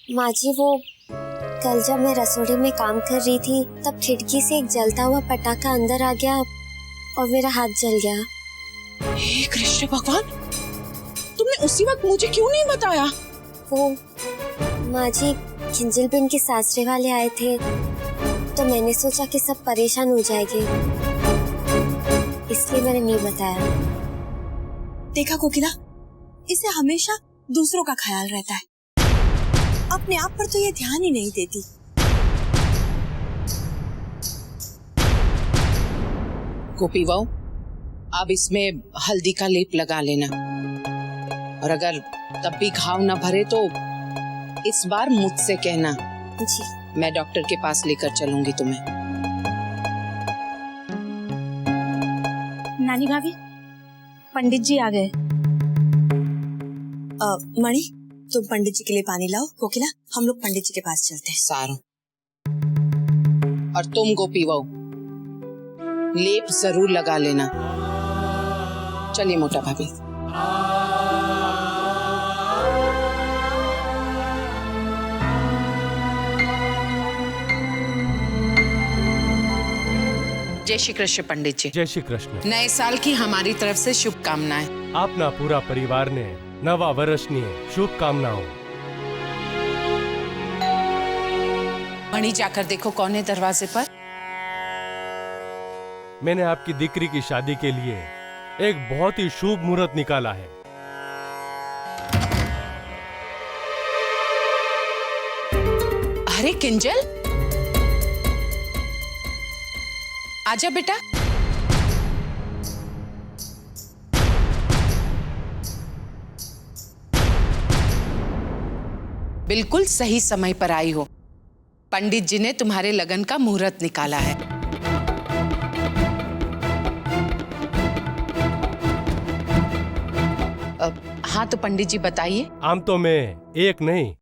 माँ जी वो कल जब मैं रसोई में काम कर रही थी तब खिड़की से एक जलता हुआ पटाखा अंदर आ गया और मेरा हाथ जल गया। हे कृष्ण भगवान, तुमने उसी वक्त मुझे क्यों नहीं बताया? वो माँ जी किंजल बिन के सासरे वाले आए थे तो मैंने सोचा कि सब परेशान हो जाएंगे, इसलिए मैंने नहीं बताया। देखा कोकिला, इसे हमेशा दूसरों का ख्याल रहता है, अपने आप पर तो ये ध्यान ही नहीं देती। गोपी बहू, अब इसमें हल्दी का लेप लगा लेना, और अगर तब भी घाव न भरे तो इस बार मुझसे कहना जी। मैं डॉक्टर के पास लेकर चलूंगी तुम्हें। नानी भाभी, पंडित जी आ गए। मणि, तुम पंडित जी के लिए पानी लाओ। कोकिला, हम लोग पंडित जी के पास चलते हैं। सारू, और तुम गोपी बहू लेप जरूर लगा लेना। चलिए मोटा भाभी। जय श्री कृष्ण पंडित जी। जय श्री कृष्ण। नए साल की हमारी तरफ से शुभकामनाएं। आपना पूरा परिवार ने नवा वर्षनी शुभकामनाओं। मणि, जाकर देखो कौन है दरवाजे पर। मैंने आपकी दिकरी की शादी के लिए एक बहुत ही शुभ मुहूर्त निकाला है। अरे किंजल, आजा बेटा। बिल्कुल सही समय पर आई हो। पंडित जी ने तुम्हारे लगन का मुहूर्त निकाला है। हाँ तो पंडित जी बताइए। आम तो मैं एक नहीं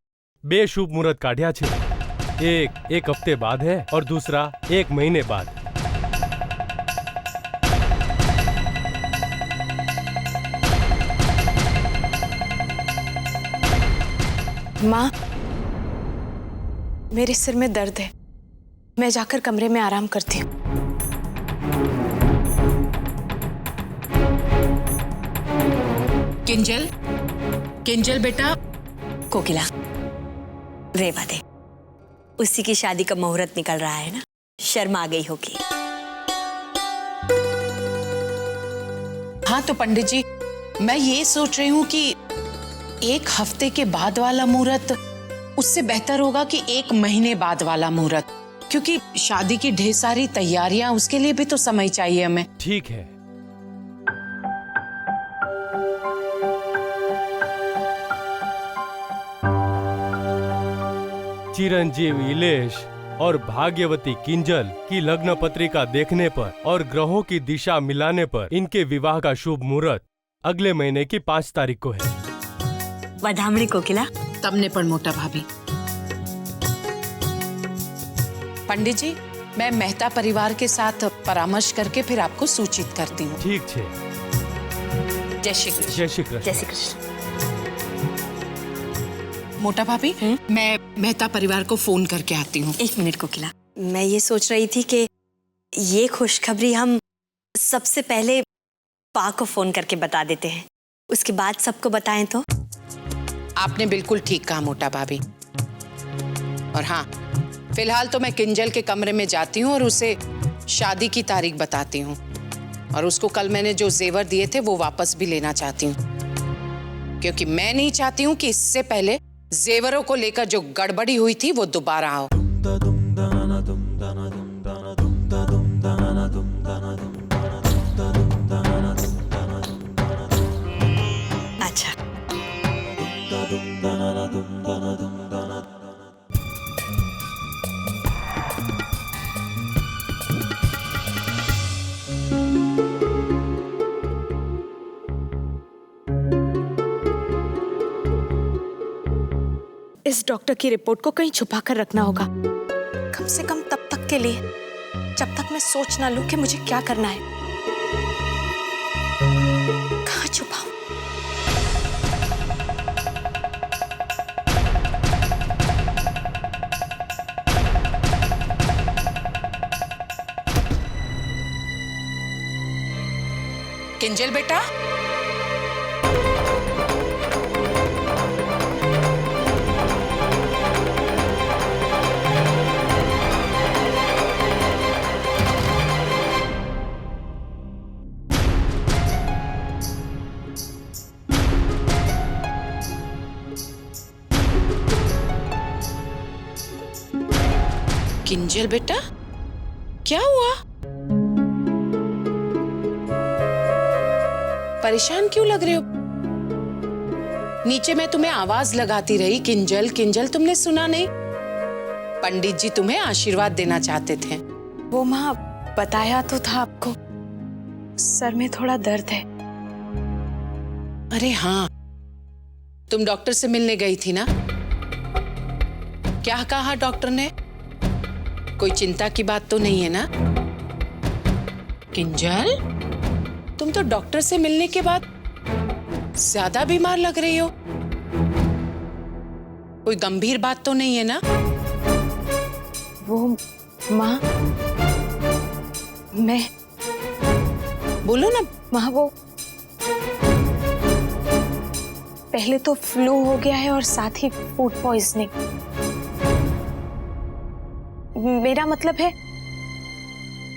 बेशुभ मुहूर्त काढ़िया छे। एक हफ्ते बाद है और दूसरा 1 महीने बाद। माँ, मेरे सिर में दर्द है, मैं जाकर कमरे में आराम करती हूँ। किंजल, किंजल बेटा। कोकिला, रेवा दे, उसी की शादी का मुहूर्त निकल रहा है ना, शर्म आ गई होगी। हाँ तो पंडित जी, मैं ये सोच रही हूँ कि 1 हफ्ते के बाद वाला मुहूर्त उससे बेहतर होगा कि 1 महीने बाद वाला मुहूर्त, क्योंकि शादी की ढेर सारी तैयारियां, उसके लिए भी तो समय चाहिए हमें। ठीक है। चिरंजीव इलेश और भाग्यवती किंजल की लग्न पत्रिका देखने पर और ग्रहों की दिशा मिलाने पर इनके विवाह का शुभ मुहूर्त अगले महीने की 5 तारीख को है। वधामणी कोकिला। तबने पर मोटा भाभी। पंडित जी, मैं मेहता परिवार के साथ परामर्श करके फिर आपको सूचित करती हूँ। ठीक है। जय श्री कृष्ण। जय श्री कृष्ण। जय श्री कृष्ण। मोटा भाभी, मैं मेहता परिवार को फोन करके आती हूँ। 1 मिनट कोकिला, मैं ये सोच रही थी कि ये खुशखबरी हम सबसे पहले पा को फोन करके बता देते हैं, उसके बाद सबको बताएं तो। आपने बिल्कुल ठीक कहा मोटा भाभी। और हाँ, फिलहाल तो मैं किंजल के कमरे में जाती हूँ और उसे शादी की तारीख बताती हूँ, और उसको कल मैंने जो जेवर दिए थे वो वापस भी लेना चाहती हूँ, क्योंकि मैं नहीं चाहती हूँ कि इससे पहले जेवरों को लेकर जो गड़बड़ी हुई थी वो दोबारा हो। अच्छा। इस डॉक्टर की रिपोर्ट को कहीं छुपा कर रखना होगा, कम से कम तब तक के लिए जब तक मैं सोच ना लूं कि मुझे क्या करना है। कहाँ छुपाऊं? किंजल बेटा, किंजल बेटा, क्या हुआ? परेशान क्यों लग रहे हो? नीचे मैं तुम्हें आवाज लगाती रही, किंजल किंजल, तुमने सुना नहीं? पंडित जी तुम्हें आशीर्वाद देना चाहते थे। वो माँ, बताया तो था आपको, सर में थोड़ा दर्द है। अरे हाँ, तुम डॉक्टर से मिलने गई थी ना? क्या कहा डॉक्टर ने? कोई चिंता की बात तो नहीं है ना? किंजल, तुम तो डॉक्टर से मिलने के बाद ज्यादा बीमार लग रही हो। कोई गंभीर बात तो नहीं है ना? वो माँ, मैं, बोलो ना। माँ वो पहले तो फ्लू हो गया है और साथ ही फूड पॉइजनिंग। मेरा मतलब है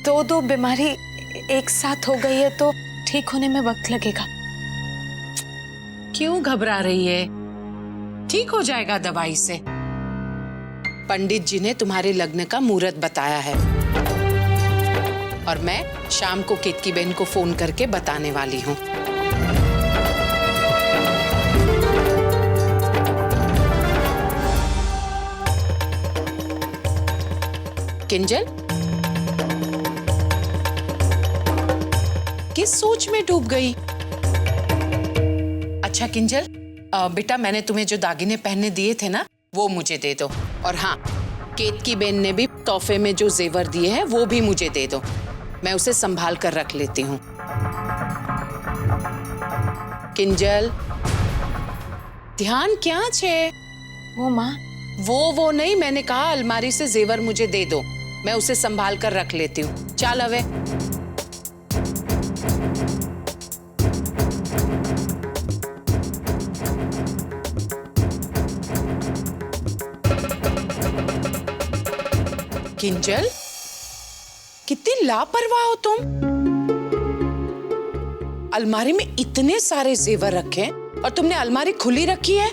दो बीमारी एक साथ हो गई है तो ठीक होने में वक्त लगेगा। क्यों घबरा रही है? ठीक हो जाएगा दवाई से। पंडित जी ने तुम्हारे लग्न का मुहूर्त बताया है और मैं शाम को केतकी बहन को फोन करके बताने वाली हूँ। किंजल, किस सोच में डूब गई? अच्छा किंजल, बेटा मैंने तुम्हें जो दागिने पहनने दिए थे ना, वो मुझे दे दो। और हाँ, केतकी बहन ने भी तोहफे में जो जेवर दिए हैं वो भी मुझे दे दो, मैं उसे संभाल कर रख लेती हूँ। किंजल, ध्यान क्या छे? वो माँ, वो नहीं, मैंने कहा अलमारी से जेवर मुझे दे दो, मैं उसे संभाल कर रख लेती हूँ। चल अवे। किंजल, कितनी लापरवाह हो तुम। अलमारी में इतने सारे जेवर रखे हैं और तुमने अलमारी खुली रखी है।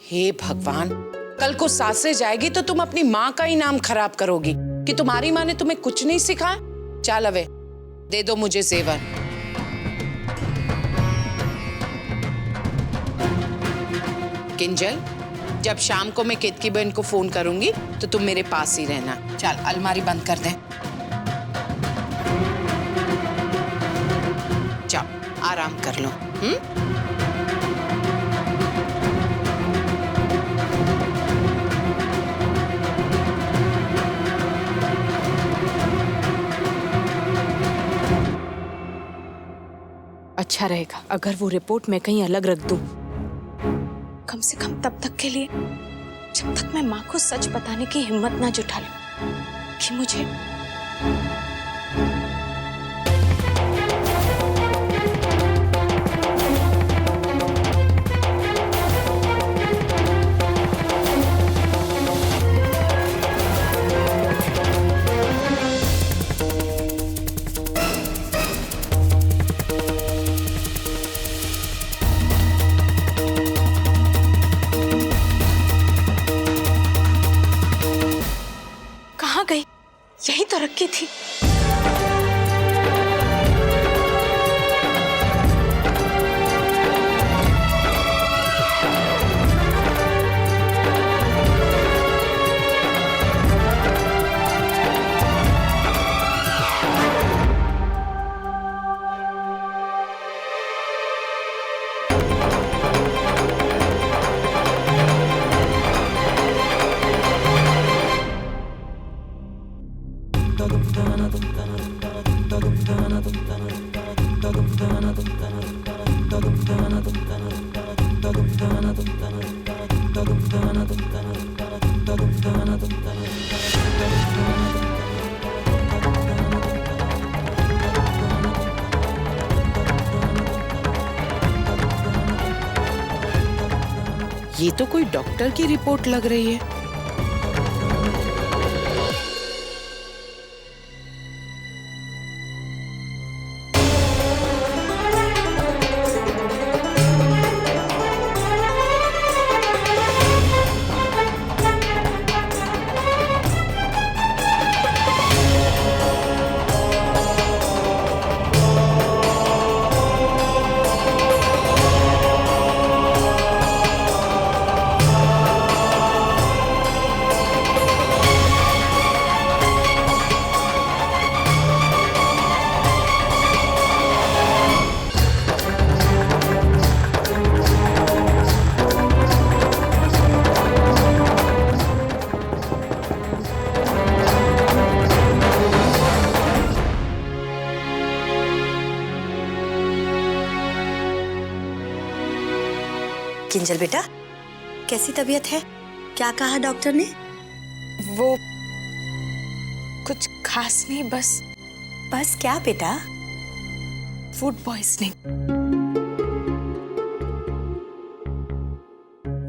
हे भगवान, कल को सासरे जाएगी तो तुम अपनी माँ का ही नाम खराब करोगी कि तुम्हारी माँ ने तुम्हें कुछ नहीं सिखाया। चल अवे, दे दो मुझे जेवर। किंजल, जब शाम को मैं केतकी बहन को फोन करूंगी तो तुम मेरे पास ही रहना। चल अलमारी बंद कर दे। जाओ आराम कर लो। अच्छा रहेगा अगर वो रिपोर्ट मैं कहीं अलग रख दूं, कम से कम तब तक के लिए जब तक मैं माँ को सच बताने की हिम्मत ना जुटा लूं कि मुझे गई, यही तो रखी थी। ये तो कोई डॉक्टर की रिपोर्ट लग रही है। किंजल बेटा, कैसी तबीयत है? क्या कहा डॉक्टर ने? वो कुछ खास नहीं, बस क्या बेटा? Food poisoning.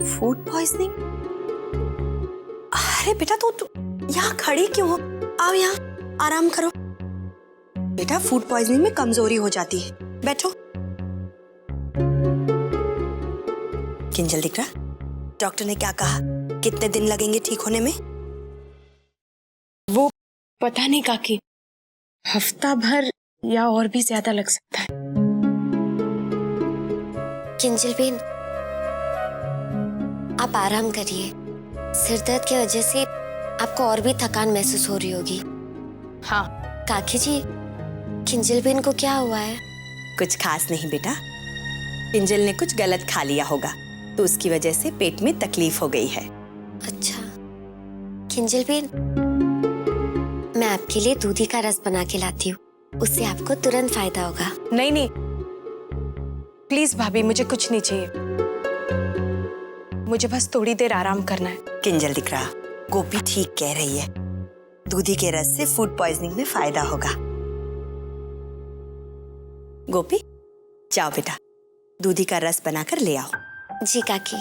Food poisoning? अरे बेटा, तू यहाँ खड़ी क्यों हो? आओ यहाँ आराम करो। बेटा, फूड पॉइजनिंग में कमजोरी हो जाती है। बैठो। किंजल दिख रहा, डॉक्टर ने क्या कहा? कितने दिन लगेंगे ठीक होने में? वो पता नहीं काकी, हफ्ता भर या और भी ज्यादा लग सकता है। किंजल बेन, आप आराम करिए। सिर दर्द की वजह से आपको और भी थकान महसूस हो रही होगी। हाँ काकी जी, किंजल बेन को क्या हुआ है? कुछ खास नहीं बेटा, किंजल ने कुछ गलत खा लिया होगा, तो उसकी वजह से पेट में तकलीफ हो गई है। अच्छा किंजल बेन, मैं आपके लिए दूधी का रस बना के लाती हूँ, उससे आपको तुरंत फायदा होगा। नहीं नहीं, प्लीज भाभी, मुझे कुछ नहीं चाहिए। मुझे बस थोड़ी देर आराम करना है। किंजल दिख रहा, गोपी ठीक कह रही है। दूधी के रस से फूड पॉइजनिंग में फायदा होगा। गोपी, जाओ बेटा, दूधी का रस बनाकर ले आओ। जी काकी।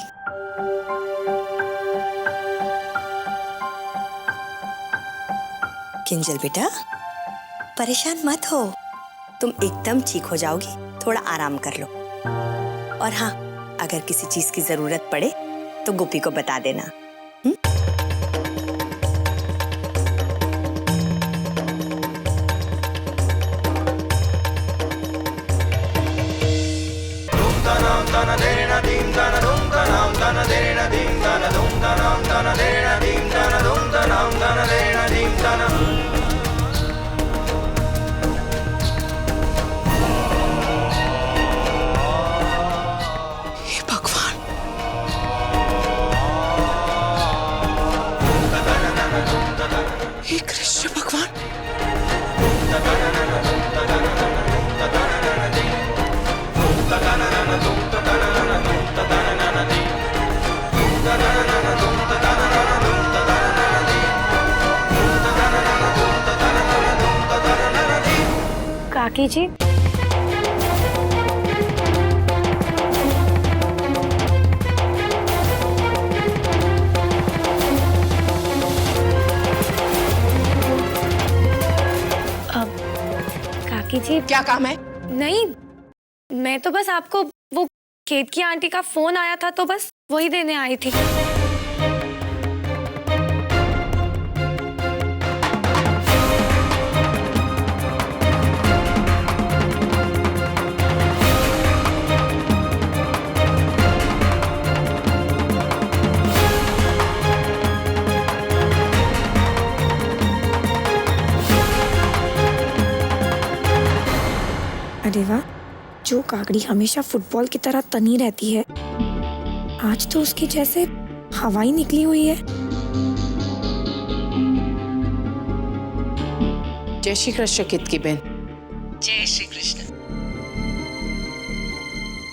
किंजल बेटा, परेशान मत हो, तुम एकदम ठीक हो जाओगी। थोड़ा आराम कर लो। और हाँ, अगर किसी चीज की जरूरत पड़े तो गोपी को बता देना। हे भगवान, हे कृष्ण भगवान। काकी जी, काकी जी, क्या काम है? नहीं, मैं तो बस आपको वो खेत की आंटी का फोन आया था, तो बस वही देने आई थी। अरे वाह, जो काकड़ी हमेशा फुटबॉल की तरह तनी रहती है, आज तो उसकी जैसे हवाई निकली हुई है। जय श्री कृष्ण कितकी बहन। जय श्री कृष्ण।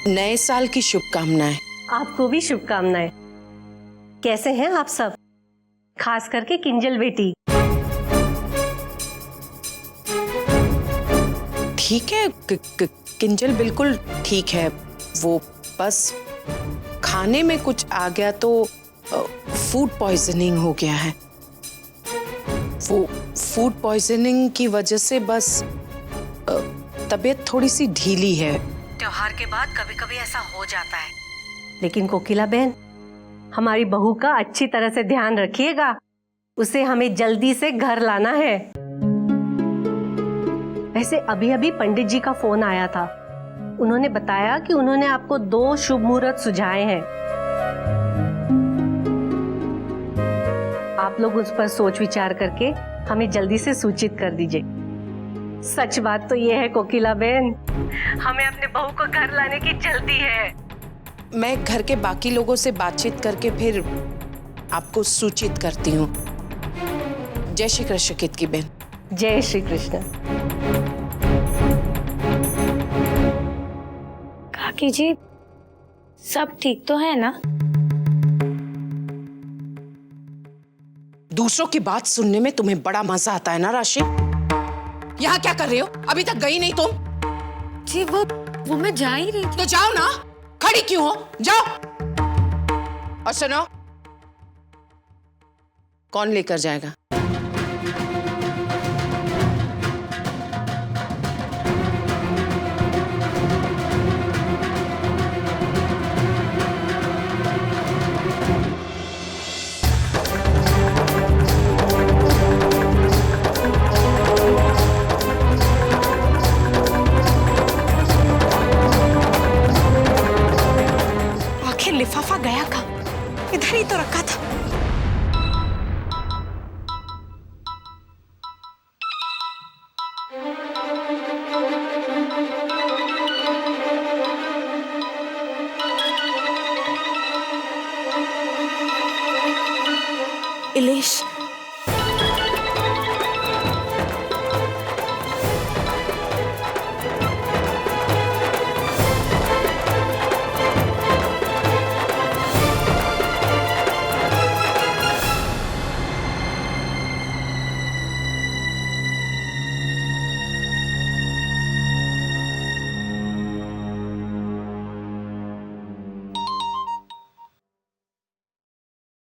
नए साल की शुभकामनाएं। आपको भी शुभकामनाएं। कैसे हैं आप सब, खास करके किंजल बेटी? ठीक है, किंजल बिल्कुल ठीक है। वो बस खाने में कुछ आ गया तो फूड पॉइजनिंग हो गया है। वो फूड पॉइजनिंग की वजह से बस तबीयत थोड़ी सी ढीली है। त्योहार के बाद कभी कभी ऐसा हो जाता है। लेकिन कोकिला बहन, हमारी बहू का अच्छी तरह से ध्यान रखिएगा। उसे हमें जल्दी से घर लाना है। वैसे अभी अभी पंडित जी का फोन आया था। उन्होंने बताया कि उन्होंने आपको 2 शुभ मुहूर्त सुझाए हैं। आप लोग उस पर सोच विचार करके हमें जल्दी से सूचित कर दीजिए। सच बात तो ये है कोकिला बहन, हमें अपने बहू को घर लाने की जल्दी है। मैं घर के बाकी लोगों से बातचीत करके फिर आपको सूचित करती हूँ। जय श्री कृष्ण कितकी बहन। जय श्री कृष्ण। काकी जी, सब ठीक तो है ना? दूसरों की बात सुनने में तुम्हें बड़ा मजा आता है ना राशि? यहाँ क्या कर रही हो? अभी तक गई नहीं तुम? जी वो मैं जा ही रही थी। तो जाओ ना, खड़ी क्यों हो? जाओ। और सुनो, कौन लेकर जाएगा? लिफाफा गया कहाँ? इधर ही तो रखा था। इलेश,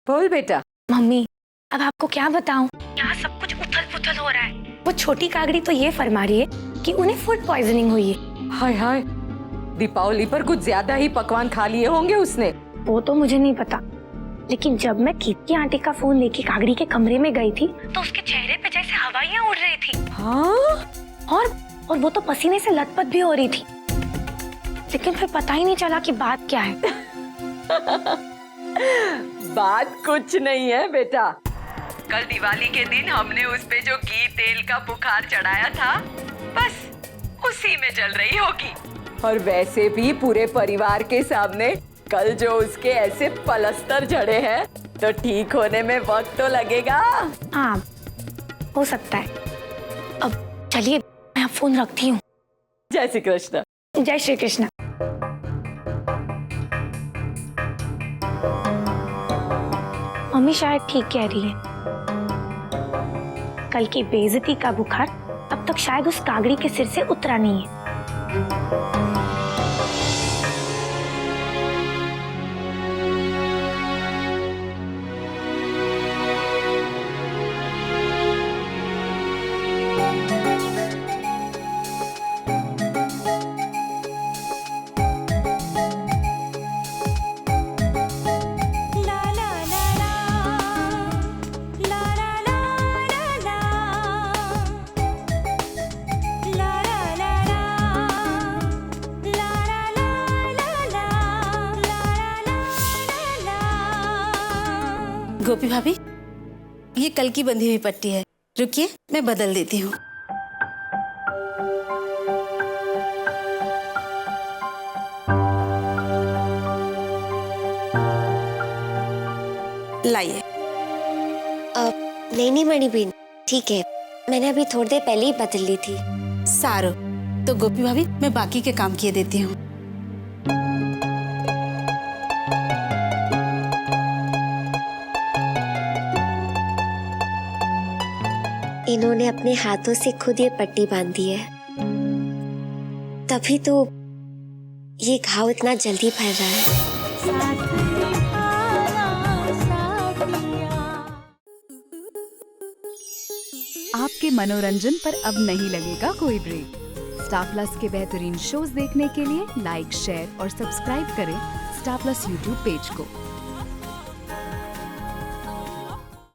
बोल बेटा। मम्मी, अब आपको क्या बताऊं, यहाँ सब कुछ उथल पुथल हो रहा है। वो छोटी कागड़ी तो ये फरमा रही है कि उन्हें फूड पॉइजनिंग हुई है। हाय हाय, दीपावली पर कुछ ज्यादा ही पकवान खा लिए होंगे उसने। वो तो मुझे नहीं पता, लेकिन जब मैं कीर्ति आंटी का फोन लेके कागड़ी के कमरे में गई थी तो उसके चेहरे पे जैसे हवाइयाँ उड़ रही थी। हाँ? और वो तो पसीने से लथपथ भी हो रही थी, लेकिन फिर पता ही नहीं चला कि बात क्या है। बात कुछ नहीं है बेटा। कल दिवाली के दिन हमने उस पे जो घी तेल का बुखार चढ़ाया था, बस उसी में जल रही होगी। और वैसे भी पूरे परिवार के सामने कल जो उसके ऐसे पलस्तर जड़े हैं, तो ठीक होने में वक्त तो लगेगा। हाँ, हो सकता है। अब चलिए, मैं फोन रखती हूँ। जय श्री कृष्ण। जय श्री कृष्ण। मम्मी शायद ठीक कह रही है। कल की बेइज्जती का बुखार अब तक शायद उस कागड़ी के सिर से उतरा नहीं है। गोपी भाभी, ये कल की बंधी हुई पट्टी है। रुकिए, मैं बदल देती हूँ। लाइए। नहीं मणिबेन, ठीक है, मैंने अभी थोड़ी देर पहले ही बदल ली थी। सारो, तो गोपी भाभी मैं बाकी के काम किए देती हूँ। इन्होंने अपने हाथों से खुद ये पट्टी बांधी है, तभी तो ये घाव इतना जल्दी फैल रहा है। आपके मनोरंजन पर अब नहीं लगेगा कोई ब्रेक। स्टार प्लस के बेहतरीन शोज देखने के लिए लाइक, शेयर और सब्सक्राइब करें स्टार प्लस यूट्यूब पेज को।